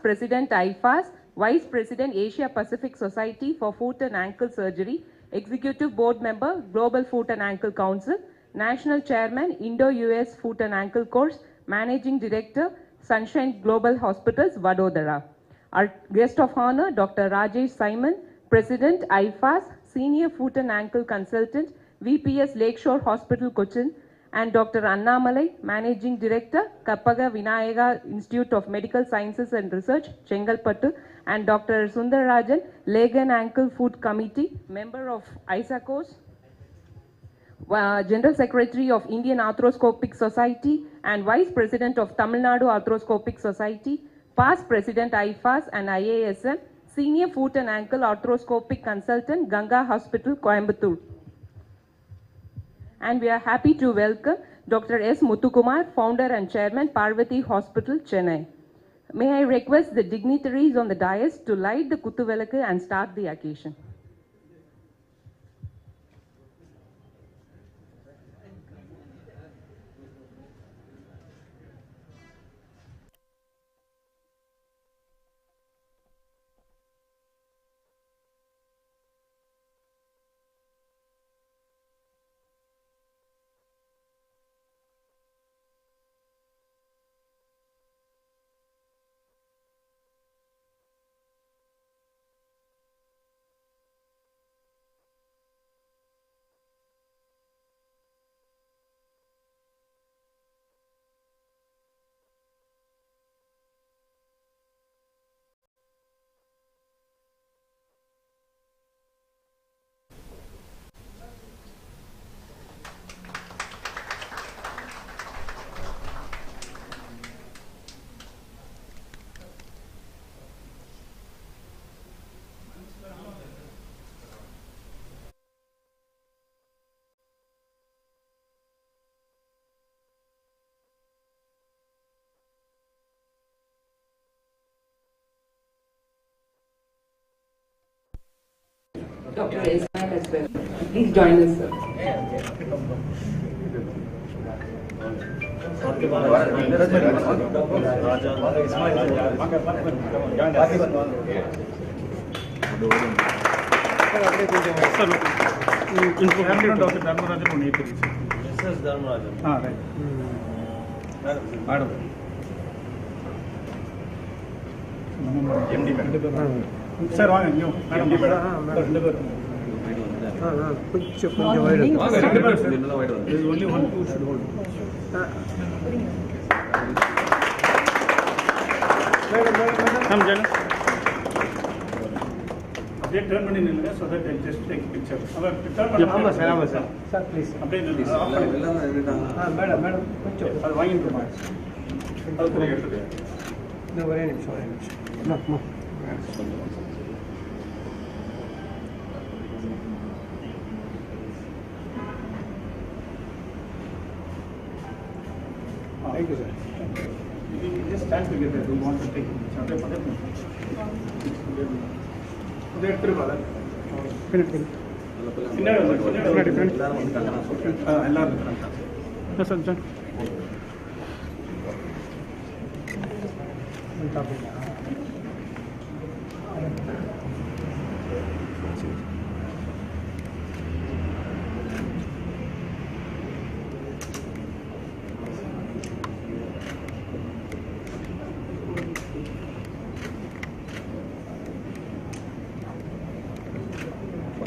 President IFAS, Vice President Asia Pacific Society for Foot and Ankle Surgery, Executive Board Member, Global Foot and Ankle Council, National Chairman, Indo-US Foot and Ankle Course, Managing Director, Sunshine Global Hospitals, Vadodara. Our guest of honor, Dr. Rajesh Simon, President IFAS, Senior Foot and Ankle Consultant, VPS Lakeshore Hospital, Cochin, and Dr. Annamalai, Managing Director, Kappaga Vinayaka Institute of Medical Sciences and Research, Chengalpattu, and Dr. Sundararajan, Leg and Ankle Foot Committee, member of ISACOS, General Secretary of Indian Arthroscopic Society, and Vice President of Tamil Nadu Arthroscopic Society, past President IFAS and IASM, Senior Foot and Ankle Arthroscopic Consultant, Ganga Hospital, Coimbatore. And we are happy to welcome Dr. S. Muthukumar, Founder and Chairman, Parvathy Hospital, Chennai. May I request the dignitaries on the dais to light the Kuthuvelakku and start the occasion. Dr. Ismail as well. Please join us, sir. Sir, one you. Madam. There's only one, two should hold. Come, Jan. Update turn money so that I just take a picture. Sir, please. Update this. Madam. I'll wang into my. No, very nice. No. Thank you, sir. We just stand together. We want to take something for that.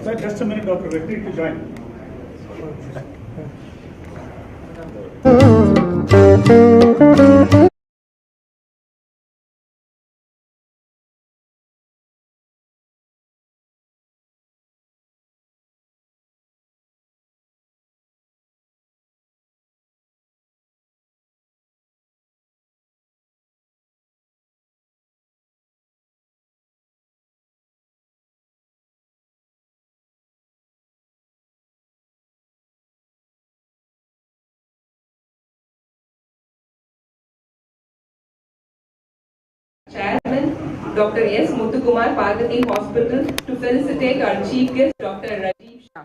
Sir, just a minute, Dr. Vetri to join. Chairman, Dr. S. Muthukumar, Parvathy Hospital, to felicitate our chief guest, Dr. Rajeev Shah.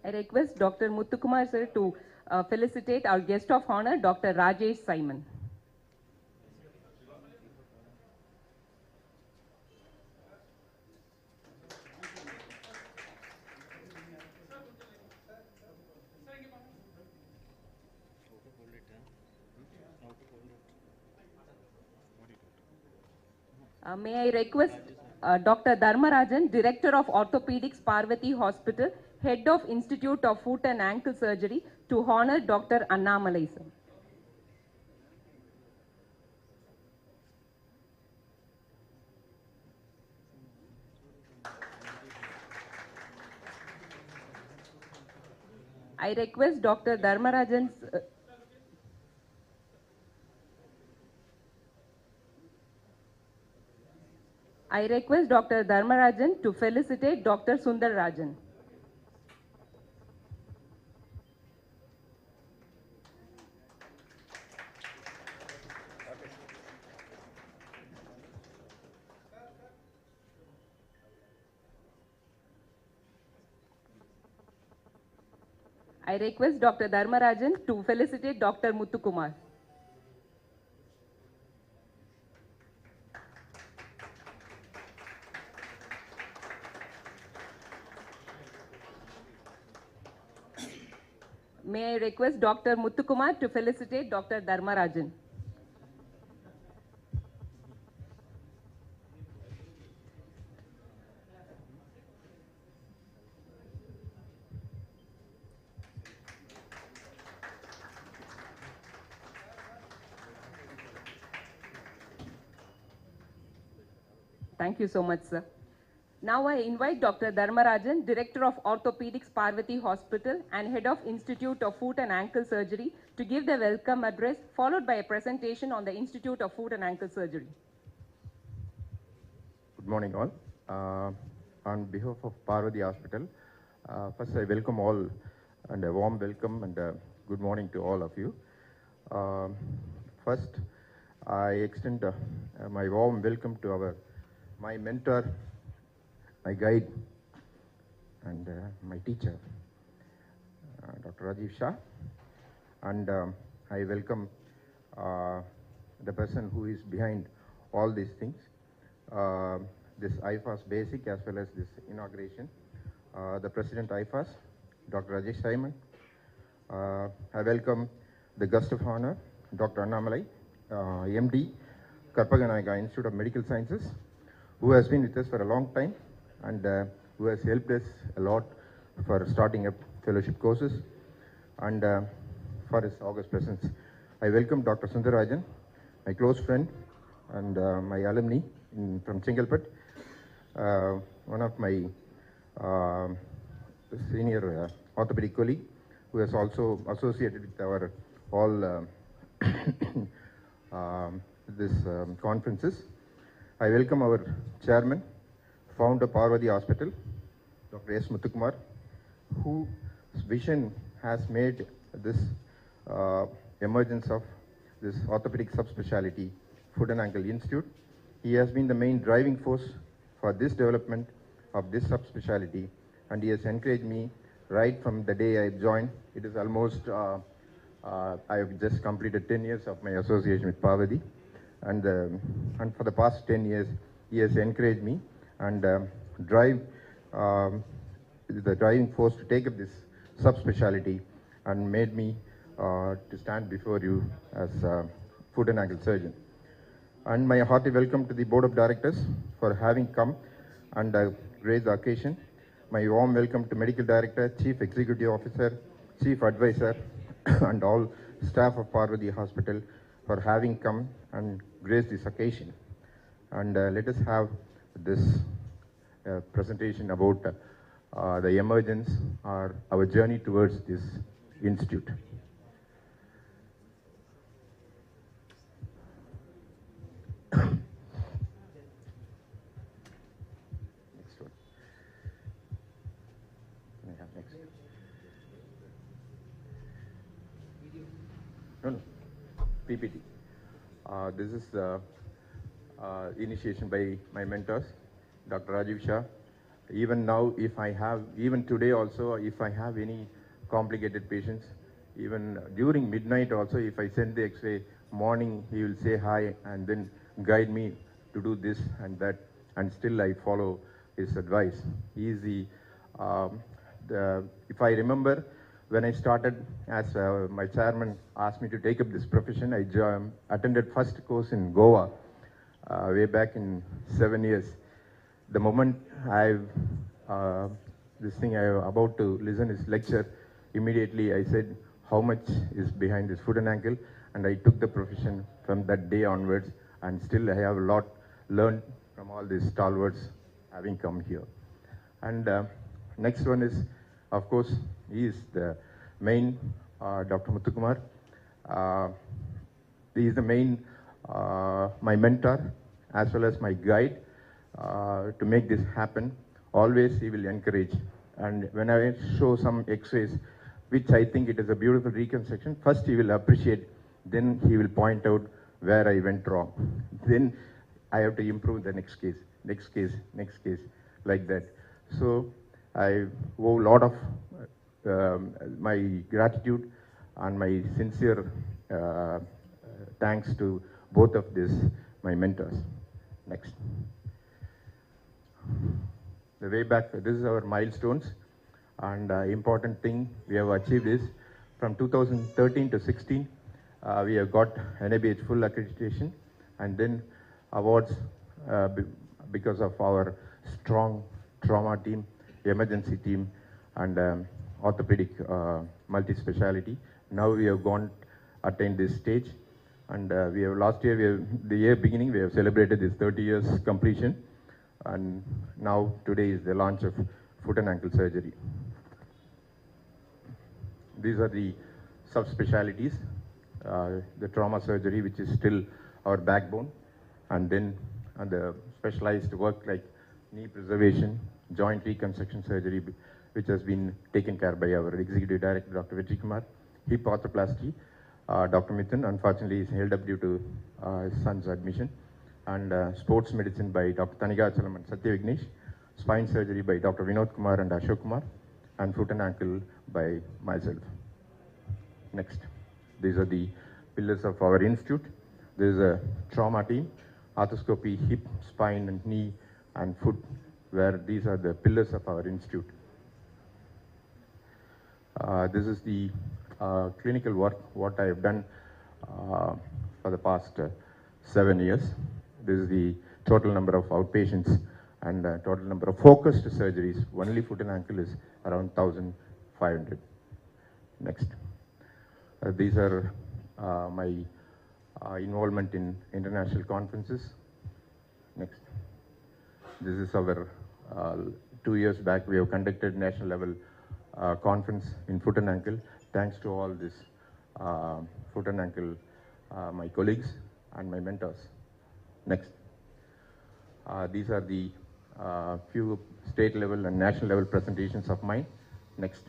I request Dr. Muthukumar sir to felicitate our guest of honor, Dr. Rajesh Simon. May I request Dr. Dharmarajan, Director of Orthopedics, Parvathy Hospital, Head of Institute of Foot and Ankle Surgery, to honor Dr. Annamalai sir. I request Dr. Dharmarajan's I request Dr. Dharmarajan to felicitate Dr. Sundar Rajan. I request Dr. Dharmarajan to felicitate Dr. Muthukumar. May I request Dr. Muthukumar to felicitate Dr. Dharmarajan. Thank you so much, sir. Now I invite Dr. Dharmarajan, Director of Orthopedics, Parvathy Hospital and Head of Institute of Foot and Ankle Surgery, to give the welcome address, followed by a presentation on the Institute of Foot and Ankle Surgery. Good morning all. On behalf of Parvathy Hospital, first I welcome all and a warm welcome and good morning to all of you. First, I extend my warm welcome to my mentor, my guide and my teacher, Dr. Rajesh Shah, and I welcome the person who is behind all these things, this IFAS basic as well as this inauguration, the President IFAS, Dr. Rajesh Simon. I welcome the guest of honor, Dr. Annamalai, MD, Karpaganaga Institute of Medical Sciences, who has been with us for a long time and who has helped us a lot for starting up fellowship courses and for his august presence. I welcome Dr. Sundar Rajan, my close friend and my alumni from Chengalpet, one of my senior orthopedic colleague who has also associated with our all this conferences. I welcome our chairman, founder Parvathy Hospital, Dr. S. Muthukumar, whose vision has made this emergence of this orthopedic subspecialty Foot and Ankle Institute. He has been the main driving force for this development of this subspecialty, and he has encouraged me right from the day I joined. It is almost, I have just completed 10 years of my association with Parvathy. And for the past 10 years, he has encouraged me and the driving force to take up this subspecialty and made me to stand before you as a foot and ankle surgeon. And my hearty welcome to the board of directors for having come and grace the occasion. My warm welcome to medical director, chief executive officer, chief advisor, and all staff of Parvathy Hospital for having come and graced this occasion. And let us have this presentation about the emergence or our journey towards this institute. Next one. Can I have next? No. PPT. This is initiation by my mentors, Dr. Rajesh Shah Even now, even today also, if I have any complicated patients, even during midnight also, if I send the X-ray morning, he will say hi and then guide me to do this and that, and still I follow his advice. He is if I remember, when I started, as my chairman asked me to take up this profession, I attended first course in Goa, way back in 7 years. The moment I about to listen his lecture, immediately I said, how much is behind this foot and ankle? And I took the profession from that day onwards, and still I have a lot learned from all these stalwarts having come here. And next one is, of course, he is the main, Dr. Muthukumar. He is the main, my mentor, as well as my guide. To make this happen, always he will encourage. And when I show some X-rays, which I think it is a beautiful reconstruction, first he will appreciate, then he will point out where I went wrong. Then I have to improve the next case, like that. So I owe a lot of my gratitude and my sincere thanks to both of my mentors. Next. The way back, this is our milestones, and important thing we have achieved is from 2013 to 16, we have got NABH full accreditation, and then awards because of our strong trauma team, emergency team, and orthopedic multi-speciality. Now we have attained this stage, and we have the year beginning, we have celebrated this 30 years completion. And now today is the launch of foot and ankle surgery. These are the subspecialties, the trauma surgery, which is still our backbone, and then the specialized work like knee preservation, joint reconstruction surgery, which has been taken care by our executive director, Dr. Vijay Kumar. Hip arthroplasty, Dr. Mithun, unfortunately, is held up due to his son's admission. And sports medicine by Dr. Thanigachalam and Satya Vignesh, spine surgery by Dr. Vinod Kumar and Ashok Kumar, and foot and ankle by myself. Next. These are the pillars of our institute. There is a trauma team, arthroscopy, hip, spine, and knee, and foot, where these are the pillars of our institute. This is the clinical work, what I have done for the past 7 years. This is the total number of outpatients and total number of focused surgeries. Only foot and ankle is around 1,500. Next. These are my involvement in international conferences. Next. This is our 2 years back, we have conducted national level conference in foot and ankle. Thanks to all this foot and ankle, my colleagues and my mentors. Next. These are the few state level and national level presentations of mine. Next.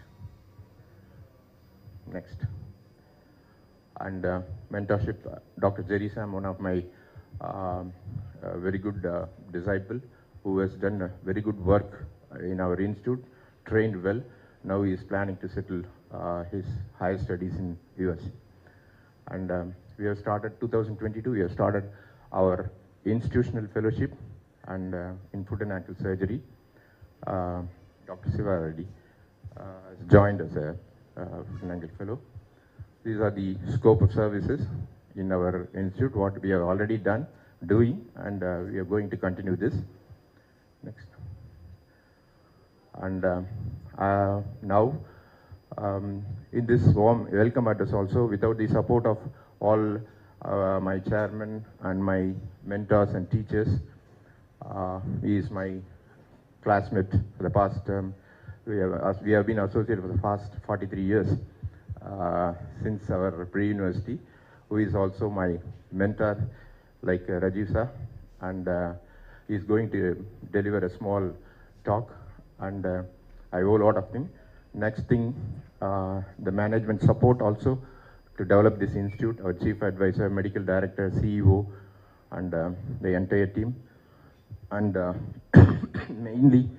Next. And mentorship, Dr. Jerry Sam, one of my very good disciple, who has done very good work in our institute, trained well. Now he is planning to settle his higher studies in US. And we have started 2022, we have started our institutional fellowship and in foot and ankle surgery. Dr. Siva Reddy has joined as a foot and ankle fellow. These are the scope of services in our institute, what we have already doing, and we are going to continue this. Next. And now, in this warm welcome address also, without the support of all my chairman and my mentors and teachers, he is my classmate for the past, we have been associated for the past 43 years since our pre-university, who is also my mentor, like Rajiv sir, and he is going to deliver a small talk, and I owe a lot of him. Next thing, the management support also to develop this institute, our chief advisor, medical director, CEO, and the entire team. And mainly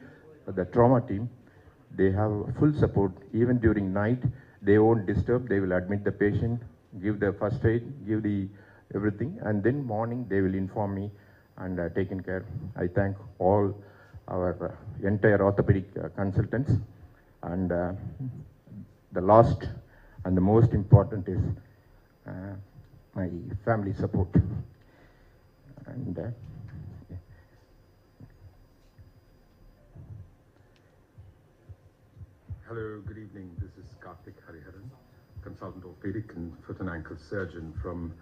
the trauma team, they have full support. Even during night, they won't disturb. They will admit the patient, give the first aid, give the everything, and then morning they will inform me and taken care. I thank all our entire orthopedic consultants. And the last and the most important is my family support. And Hello, good evening. This is Karthik Hariharan, consultant orthopedic and foot and ankle surgeon from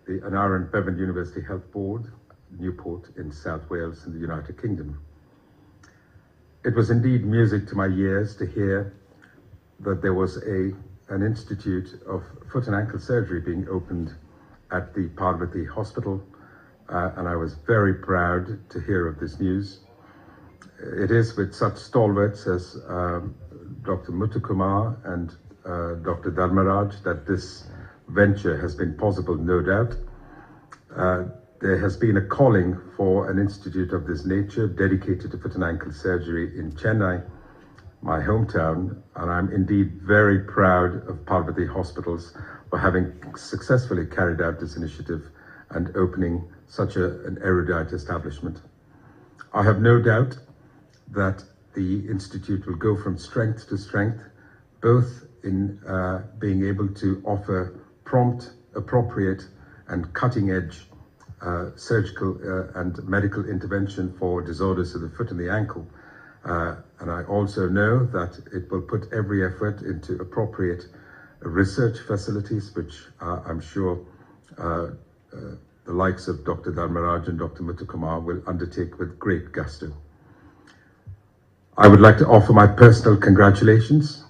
the Anar and Bevan University Health Board, Newport in South Wales in the United Kingdom. It was indeed music to my ears to hear that there was an institute of foot and ankle surgery being opened at the Parvathy Hospital, and I was very proud to hear of this news. It is with such stalwarts as Dr. Muthukumar and Dr. Dharmaraj that this venture has been possible, no doubt. There has been a calling for an institute of this nature dedicated to foot and ankle surgery in Chennai, my hometown, and I'm indeed very proud of Parvathy Hospitals for having successfully carried out this initiative and opening such an erudite establishment. I have no doubt that the Institute will go from strength to strength, both in being able to offer prompt, appropriate, and cutting-edge surgical and medical intervention for disorders of the foot and the ankle. And I also know that it will put every effort into appropriate research facilities, which I'm sure the likes of Dr. Dharmaraj and Dr. Muthukumar will undertake with great gusto. I would like to offer my personal congratulations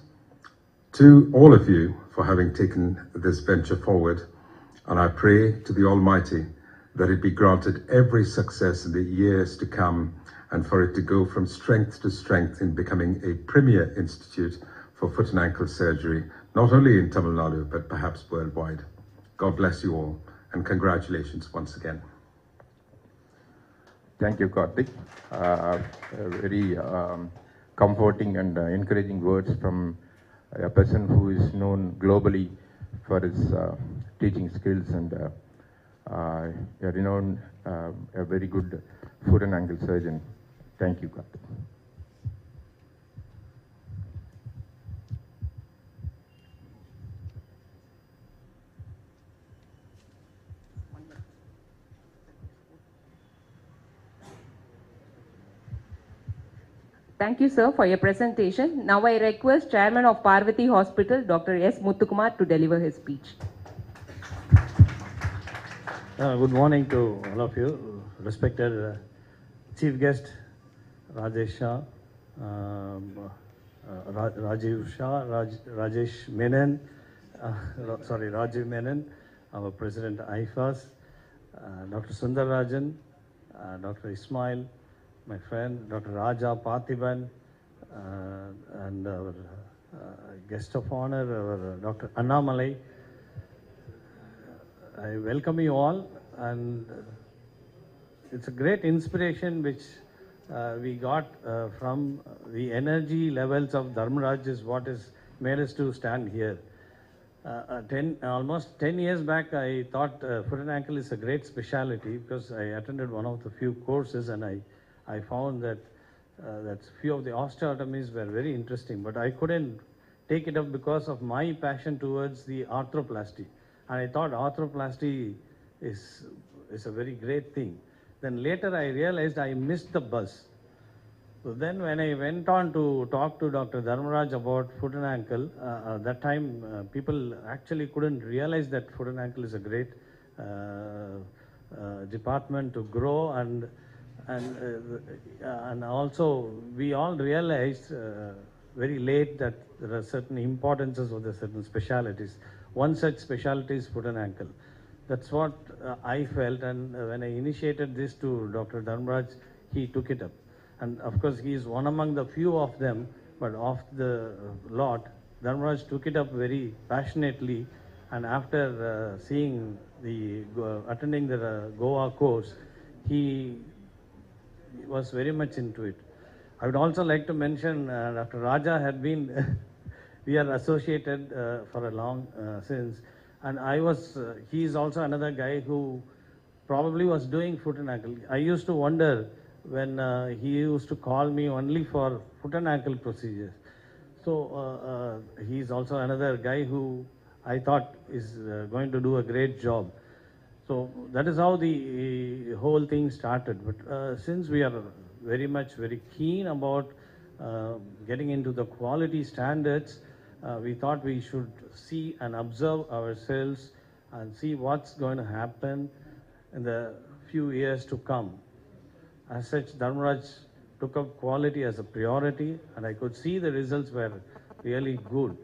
to all of you for having taken this venture forward, and I pray to the Almighty that it be granted every success in the years to come and for it to go from strength to strength in becoming a premier institute for foot and ankle surgery, not only in Tamil Nadu, but perhaps worldwide. God bless you all, and congratulations once again. thank you, Karthik. Very comforting and encouraging words from a person who is known globally for his teaching skills and a renowned, a very good foot and ankle surgeon. Thank you, Karthik. Thank you, sir, for your presentation. Now I request Chairman of Parvathy Hospital, Dr. S. Muthukumar, to deliver his speech. Good morning to all of you. Respected Chief Guest, Rajesh Shah, Rajiv Shah, Rajesh Menon, Rajiv Menon, our President IFAS, Dr. Sundar Rajan, Dr. Ismail, my friend Dr. Raja Parthiban, and our guest of honor, our Dr. Annamalai. I welcome you all, and it's a great inspiration which we got from the energy levels of Dharmaraj is what has made us to stand here. Almost 10 years back, I thought foot and ankle is a great specialty because I attended one of the few courses, and I found that that few of the osteotomies were very interesting, but I couldn't take it up because of my passion towards the arthroplasty. And I thought arthroplasty is a very great thing. Then later I realized I missed the bus. So then when I went on to talk to Dr. Dharmaraj about foot and ankle, that time people actually couldn't realize that foot and ankle is a great department to grow, and also we all realized very late that there are certain importances of the certain specialities. One such specialty is foot and ankle. That's what I felt, and when I initiated this to Dr. Dharmaraj, he took it up. And of course, he is one among the few of them, but of the lot, Dharmaraj took it up very passionately, and after attending the Goa course, he was very much into it. I would also like to mention Dr. Raja had been, we are associated for a long since, and he is also another guy who probably was doing foot and ankle. I used to wonder when he used to call me only for foot and ankle procedures. So he's also another guy who I thought is going to do a great job. So that is how the whole thing started. But since we are very keen about getting into the quality standards, we thought we should see and observe ourselves and see what's going to happen in the few years to come. As such, Dharmaraj took up quality as a priority, and I could see the results were really good.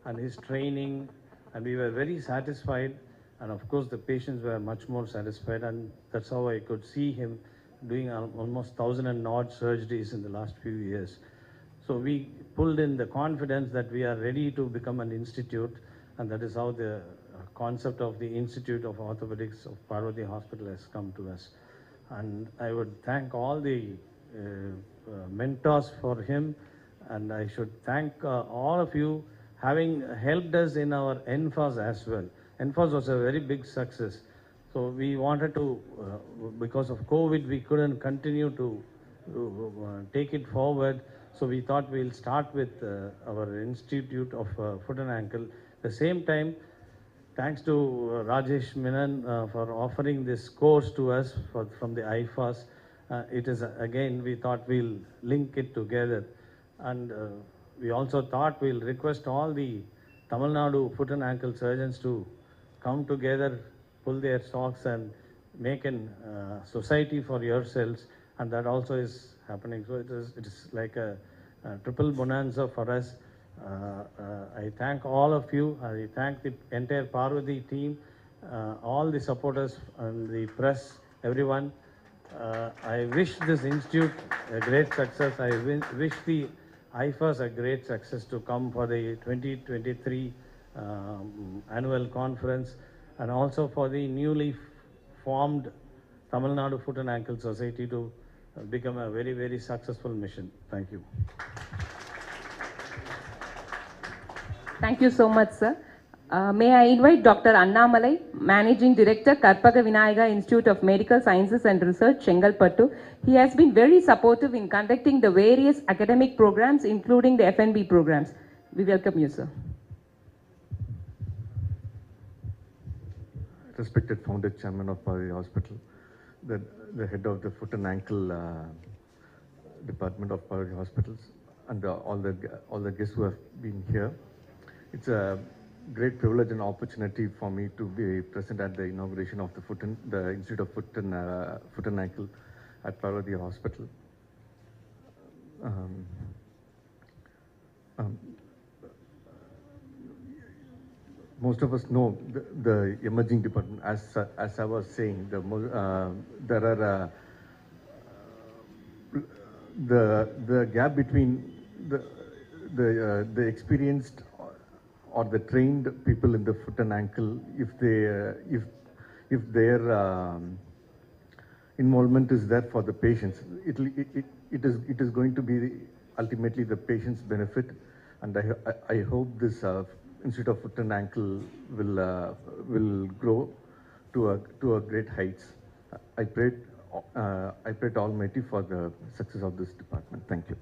And his training, and we were very satisfied. And of course, the patients were much more satisfied, and that's how I could see him doing almost 1,000 and odd surgeries in the last few years. So we pulled in the confidence that we are ready to become an institute, and that is how the concept of the Institute of Orthopedics of Parvathy Hospital has come to us. And I would thank all the mentors for him, and I should thank all of you having helped us in our NFAS as well. NFAS was a very big success. So we wanted to, because of COVID, we couldn't continue to take it forward. So we thought we'll start with our Institute of Foot and Ankle. At the same time, thanks to Rajesh Menon for offering this course to us from the IFAS. It is, again, we thought we'll link it together. And we also thought we'll request all the Tamil Nadu foot and ankle surgeons to come together, pull their socks and make a society for yourselves. And that also is happening. So it is like a triple bonanza for us. I thank all of you. I thank the entire Parvathy team, all the supporters and the press, everyone. I wish this institute a great success. I wish the IFAS a great success to come for the 2023 annual conference, and also for the newly formed Tamil Nadu Foot and Ankle Society to become a very successful mission. Thank you. Thank you so much, sir. May I invite Dr. Annamalai, Managing Director, Karpaga Vinayaka Institute of Medical Sciences and Research, Chengalpattu. He has been very supportive in conducting the various academic programs, including the FNB programs. We welcome you, sir. Respected founder chairman of Parvathy Hospital, the head of the foot and ankle department of Parvathy Hospitals, and all the guests who have been here. It's a great privilege and opportunity for me to be present at the inauguration of the Institute of Foot and Ankle at Parvathy Hospital. Most of us know the emerging department. As I was saying, there are the gap between the experienced or the trained people in the foot and ankle, if their involvement is there for the patients, it is going to be ultimately the patient's benefit, and I hope this Institute of Foot and Ankle will grow to a great heights. I pray to Almighty for the success of this department. Thank you.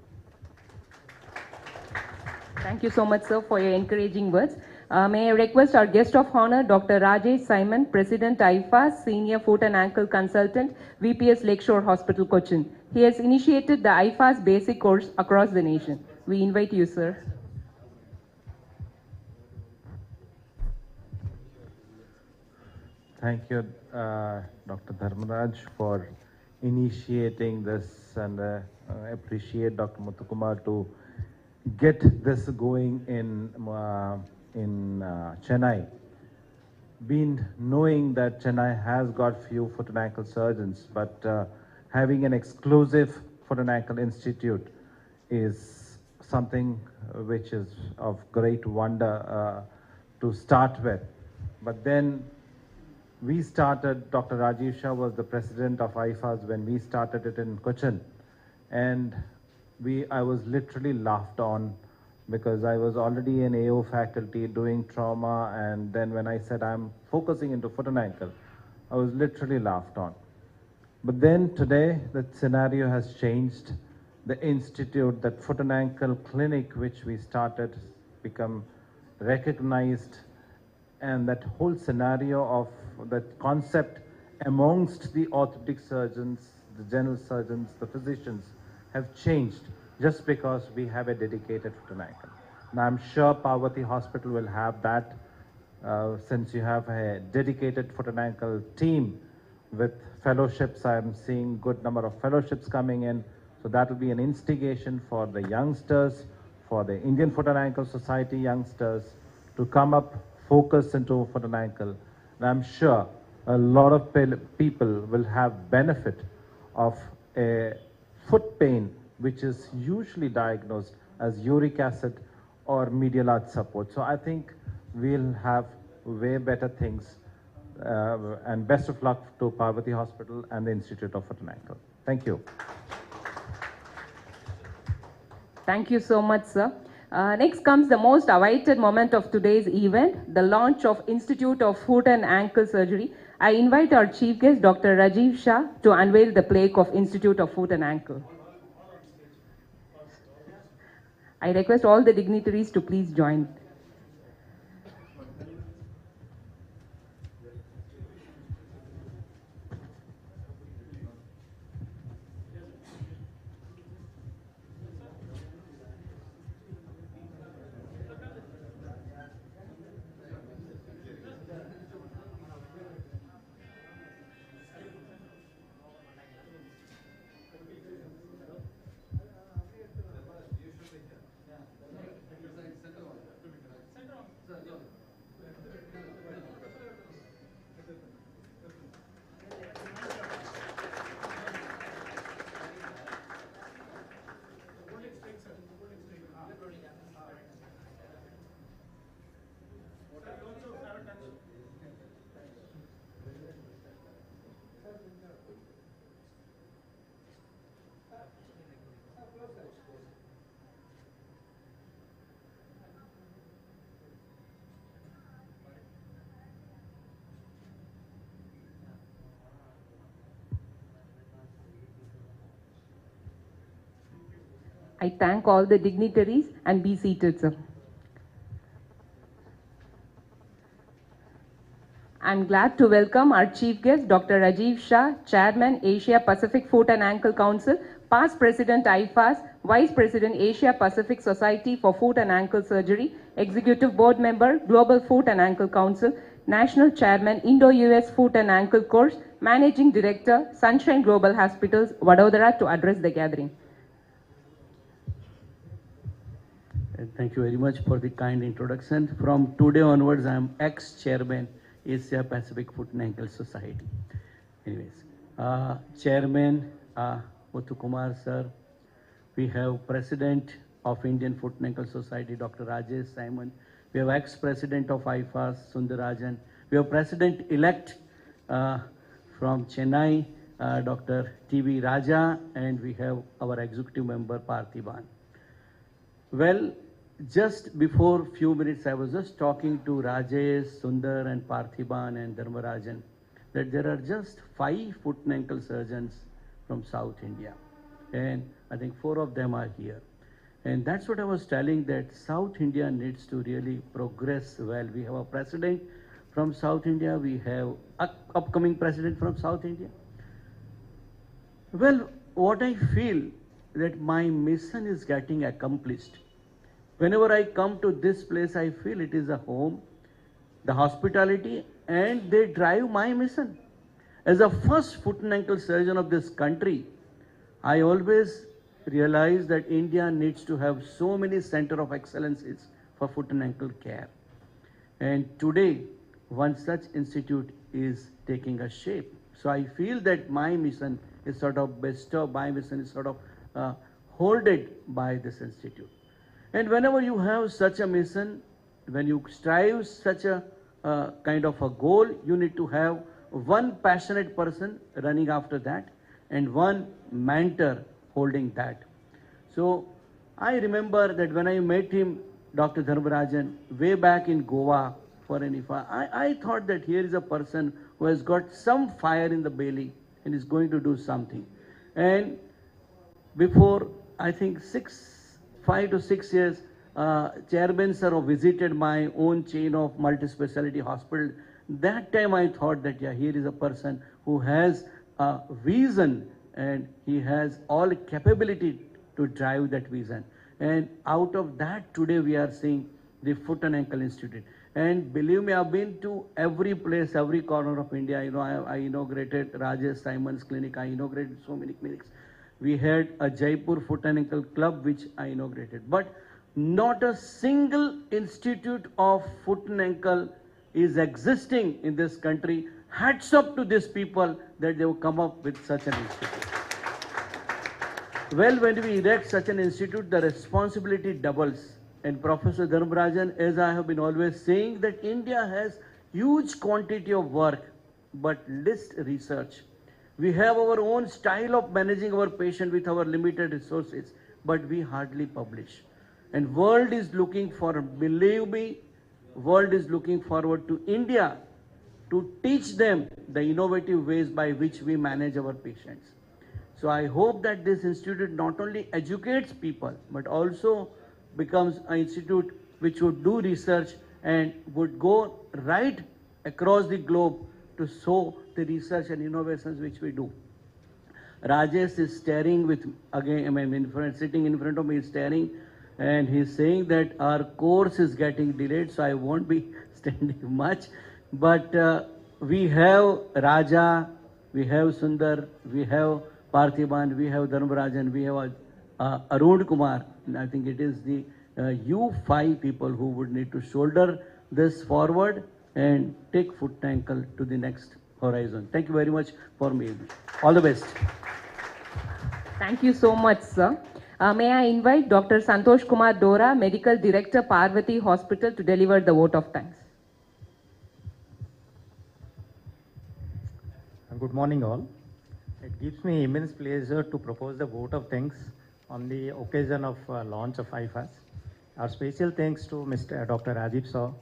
Thank you so much, sir, for your encouraging words. May I request our guest of honor, Dr. Rajesh Simon, President IFAS, Senior Foot and Ankle Consultant, VPS Lakeshore Hospital, Cochin. He has initiated the IFAS basic course across the nation. We invite you, sir. Thank you, Dr. Dharmaraj, for initiating this, and I appreciate Dr. Muthukumar to get this going in Chennai. Been knowing that Chennai has got few foot and ankle surgeons, but having an exclusive foot and ankle institute is something which is of great wonder to start with. But then we started, Dr. Rajiv Shah was the president of IFAS when we started it in Cochin, and I was literally laughed on because I was already an AO faculty doing trauma, and then when I said I'm focusing into foot and ankle, I was literally laughed on. But then today, the scenario has changed. The institute, that foot and ankle clinic which we started, become recognized, and that whole scenario of that concept amongst the orthopedic surgeons, the general surgeons, the physicians have changed just because we have a dedicated foot and ankle. Now I'm sure Parvathy Hospital will have that since you have a dedicated foot and ankle team with fellowships. I'm seeing good number of fellowships coming in. So that will be an instigation for the youngsters, for the Indian Foot and Ankle Society youngsters to come up, focus into foot and ankle. And I'm sure a lot of people will have benefit of a foot pain, which is usually diagnosed as uric acid or medial arch support. So I think we'll have way better things. And best of luck to Parvathy Hospital and the Institute of Foot and Ankle. Thank you. Thank you so much, sir. Next comes the most awaited moment of today's event, the launch of Institute of Foot and Ankle Surgery. I invite our chief guest, Dr. Rajiv Shah, to unveil the plaque of Institute of Foot and Ankle. I request all the dignitaries to please join. I thank all the dignitaries and be seated, sir. I'm glad to welcome our chief guest, Dr. Rajiv Shah, Chairman, Asia Pacific Foot and Ankle Council, past President IFAS, Vice President, Asia Pacific Society for Foot and Ankle Surgery, Executive Board Member, Global Foot and Ankle Council, National Chairman, Indo-US Foot and Ankle Course, Managing Director, Sunshine Global Hospitals, Vadodara, to address the gathering. Thank you very much for the kind introduction. From today onwards, I am ex-chairman, Asia Pacific Foot and Ankle Society. Anyways, Chairman Muthu Kumar sir, we have President of Indian Foot and Ankle Society, Dr. Rajesh Simon. We have ex-President of IFAS, Sundarajan. We have President-elect from Chennai, Dr. T.V. Raja, and we have our executive member, Parthiban. Well, just before few minutes, I was just talking to Rajesh, Sundar, and Parthiban and Dharmarajan that there are just 5 foot and ankle surgeons from South India, and I think 4 of them are here. And that's what I was telling, that South India needs to really progress well. We have a president from South India. We have upcoming president from South India. Well, what I feel that my mission is getting accomplished. Whenever I come to this place, I feel it is a home, the hospitality, and they drive my mission. As a first foot and ankle surgeon of this country, I always realize that India needs to have so many center of excellences for foot and ankle care. And today, one such institute is taking a shape. So I feel that my mission is sort of bestowed, my mission is sort of holded by this institute. And whenever you have such a mission, when you strive such a kind of a goal, you need to have one passionate person running after that and one mentor holding that. So I remember that when I met him, Dr. Dharmarajan, way back in Goa for an IFA, I thought that here is a person who has got some fire in the belly and is going to do something. And before, I think 5 to 6 years, Chairman sir visited my own chain of multi-specialty hospital. That time I thought that, yeah, here is a person who has a vision and he has all capability to drive that vision. And out of that, today we are seeing the Foot and Ankle Institute. And believe me, I've been to every place, every corner of India. You know, I inaugurated Rajesh Simon's clinic. I inaugurated so many clinics. We had a Jaipur Foot and Ankle Club, which I inaugurated. But not a single institute of foot and ankle is existing in this country. Hats up to these people that they have come up with such an institute. Well, when we erect such an institute, the responsibility doubles. And Professor Dharmarajan, as I have been always saying, that India has huge quantity of work, but less research. We have our own style of managing our patient with our limited resources, but we hardly publish. And world is looking for, believe me, world is looking forward to India to teach them the innovative ways by which we manage our patients. So I hope that this institute not only educates people, but also becomes an institute which would do research and would go right across the globe to show the research and innovations which we do. Rajesh is staring with, again, sitting in front of me, is staring, and he's saying that our course is getting delayed, so I won't be standing much. But we have Raja, we have Sundar, we have Parthiban, we have Dharmarajan, we have Arun Kumar. And I think it is the you 5 people who would need to shoulder this forward and take foot and ankle to the next horizon. Thank you very much for me. All the best. Thank you so much, sir. May I invite Dr. Santosh Kumar Dora, Medical Director, Parvathy Hospital, to deliver the vote of thanks. Good morning, all. It gives me immense pleasure to propose the vote of thanks on the occasion of launch of IFAS. Our special thanks to Mr. Dr. Rajiv Saw,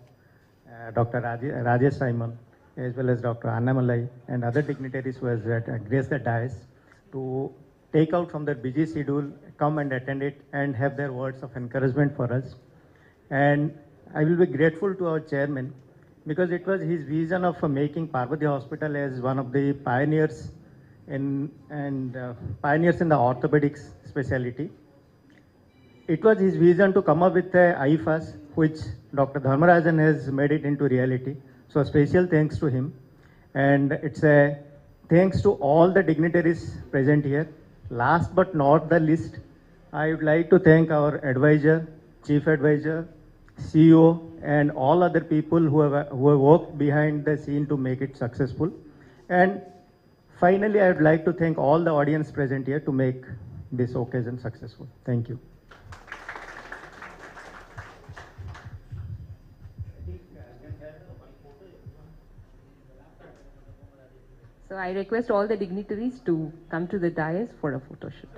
Dr. Rajesh Simon, as well as Dr. Annamalai and other dignitaries who has graced the dais to take out from their busy schedule, come and attend it and have their words of encouragement for us. And I will be grateful to our chairman because it was his vision of making Parvathy Hospital as one of the pioneers in the orthopedics specialty. It was his vision to come up with a IFAS, which Dr. Dharmarajan has made it into reality. So special thanks to him. And it's a thanks to all the dignitaries present here. Last but not the least, I would like to thank our advisor, chief advisor, CEO, and all other people who have worked behind the scene to make it successful. And finally, I would like to thank all the audience present here to make this occasion successful. Thank you. So I request all the dignitaries to come to the dais for a photo shoot.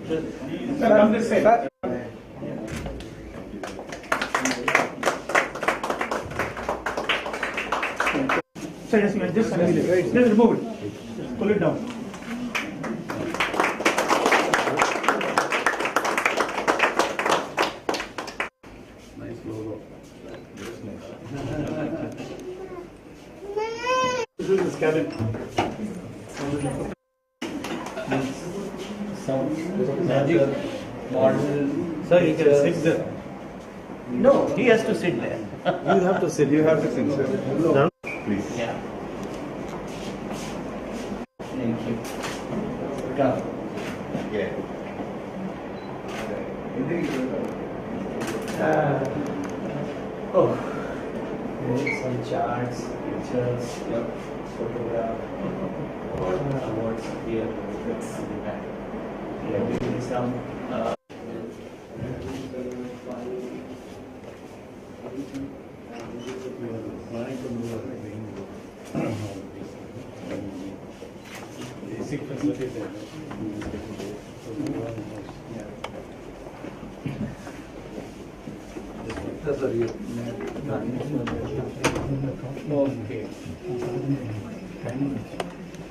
Come this side. Sir, just remove it. Just pull it down. Nice logo. This is his cabin. Magic model. Sir, you can sit there. No, he has to sit there. You have to sit, sir. Please. Yeah. Thank you. Come. Yeah. Oh, there's some charts, pictures, photograph, awards here. Yeah, there is some. Basic facilities. Okay.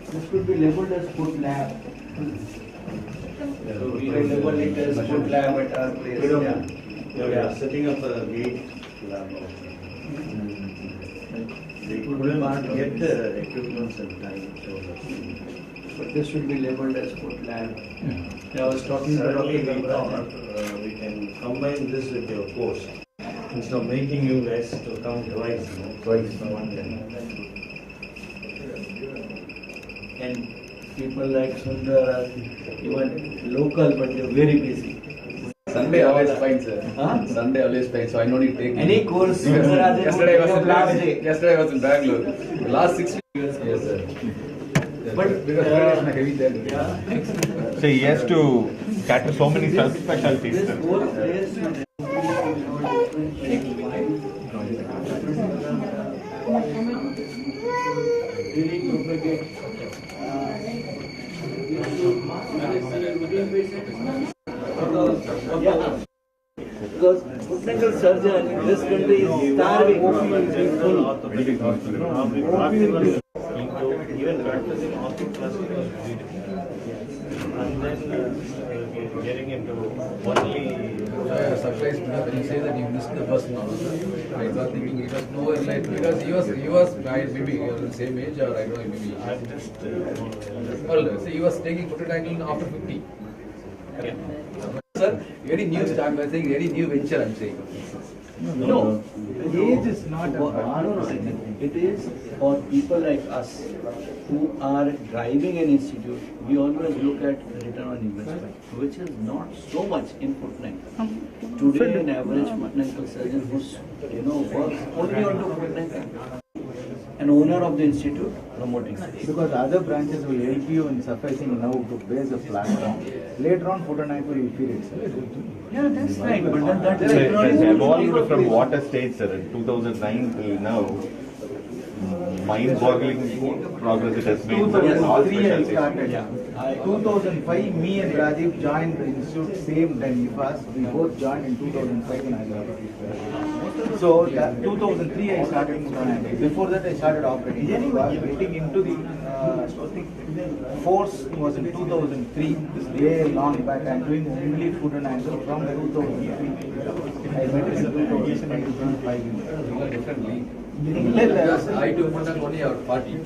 This could be labeled as food lab. So we can label it as food lab at our place. Yeah, setting up a gate lab. They couldn't get the equipment in time. But this should be labeled as food lab. I was talking about We can combine this with your course. Instead of making you guys to come twice, twice for one day. and people like Sundar are even local, but they're very busy. Sunday always fine, sir. Huh? Sunday always fine, so I know you take Any course, Yesterday I was in Bangalore. The last 6 years, yes, sir. But because Friday is my heavy day. So he has to cater so many specialties. this whole place really propagate because foot ankle surgeon in this country is starving. Even practicing orthoplasty was beautiful. And then getting into only. I was surprised when you say that you missed the first one. I was thinking he was more enlightened because he was maybe you are the same age or I don't know maybe. I'm just. Well, see, he was taking foot ankle after 50. Sir, very new start. I'm saying very new venture. I'm saying. No, age is not a it is for people like us who are driving an institute. We always look at return on investment, which is not so much in foot and ankle. Today, an average foot and ankle surgeon who's works only on foot and ankle, an owner of the institute promoting it. Because other branches will help you in sufficing now to base a platform. Later on, foot and ankle will feed itself. Yeah, that's right. But then that is It has evolved from what a stage, sir, in 2009 till now. Mind-boggling progress it has made. 2003 I started. 2005, me and Rajiv joined the institute same time IFAS. We both joined in 2005 in Hyderabad. So, 2003 I started foot and ankle. Before that I started operating. Getting into the force was in 2003. Way long back. I am doing only foot and ankle from 2003. I met in 2005. Differently. I do foot and only out party. I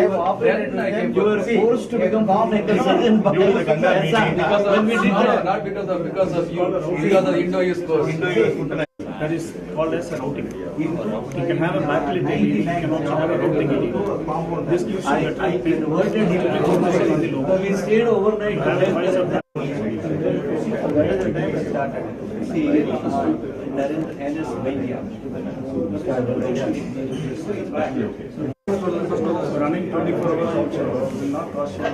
have operated with them. You were forced to become foot and ankle surgeon by Because when we did not because of you, because of the Indo-US course. That is called as a routing. You can have a backlit AED, you can also have a routing AED. This gives you better converted him to we stayed overnight. See, and is running 24 hours also will not cost you.